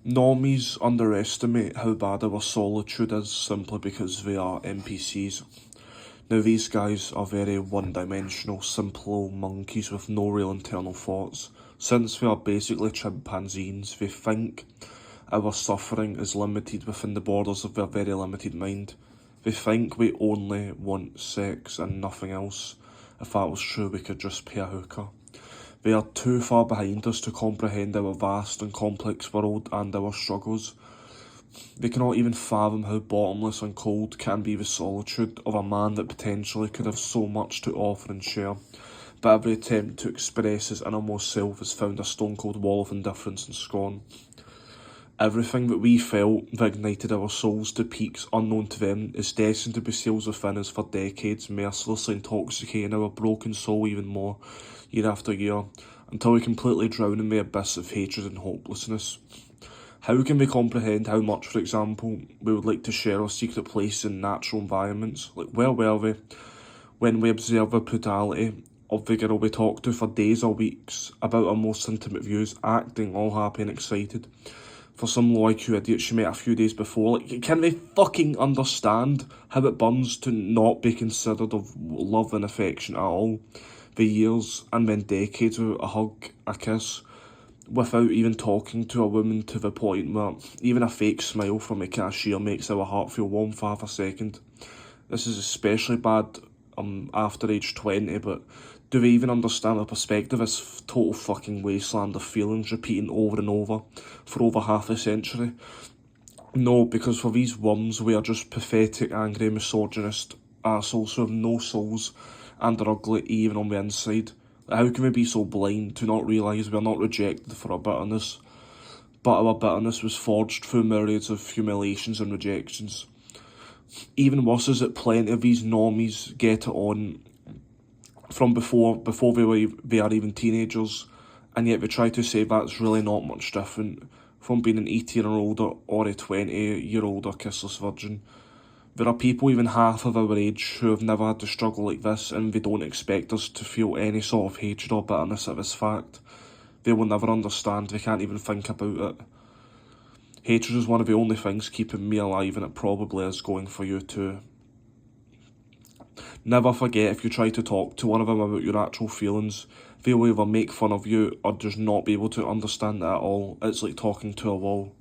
Normies underestimate how bad our solitude is simply because they are NPCs. Now, these guys are very one dimensional, simple monkeys with no real internal thoughts. Since they are basically chimpanzees, they think our suffering is limited within the borders of their very limited mind. They think we only want sex and nothing else. If that was true, we could just pay a hooker. They are too far behind us to comprehend our vast and complex world and our struggles. They cannot even fathom how bottomless and cold can be the solitude of a man that potentially could have so much to offer and share. But every attempt to express his innermost self has found a stone-cold wall of indifference and scorn. Everything that we felt that ignited our souls to peaks unknown to them is destined to be seals within us for decades, mercilessly intoxicating our broken soul even more, year after year, until we completely drown in the abyss of hatred and hopelessness. How can we comprehend how much, for example, we would like to share our secret place in natural environments? Like, where were we when we observe the brutality of the girl we talked to for days or weeks about our most intimate views, acting all happy and excited for some low IQ idiot she met a few days before? Like, can they fucking understand how it burns to not be considered of love and affection at all? The years and then decades without a hug, a kiss, without even talking to a woman, to the point where even a fake smile from a cashier makes our heart feel warm for half a second. This is especially bad after age 20, but do we even understand the perspective of this total fucking wasteland of feelings repeating over and over for over half a century? No, because for these worms, we are just pathetic, angry, misogynist assholes who have no souls and are ugly even on the inside. How can we be so blind to not realise we are not rejected for our bitterness, but our bitterness was forged through myriads of humiliations and rejections? Even worse is that plenty of these normies get it on from before they are even teenagers, and yet they try to say that's really not much different from being an 18-year-old or a 20-year-old or kissless virgin. There are people even half of our age who have never had to struggle like this, and they don't expect us to feel any sort of hatred or bitterness at this fact. They will never understand, they can't even think about it. Hatred is one of the only things keeping me alive, and it probably is going for you too. Never forget, if you try to talk to one of them about your actual feelings, they will either make fun of you or just not be able to understand it at all. It's like talking to a wall.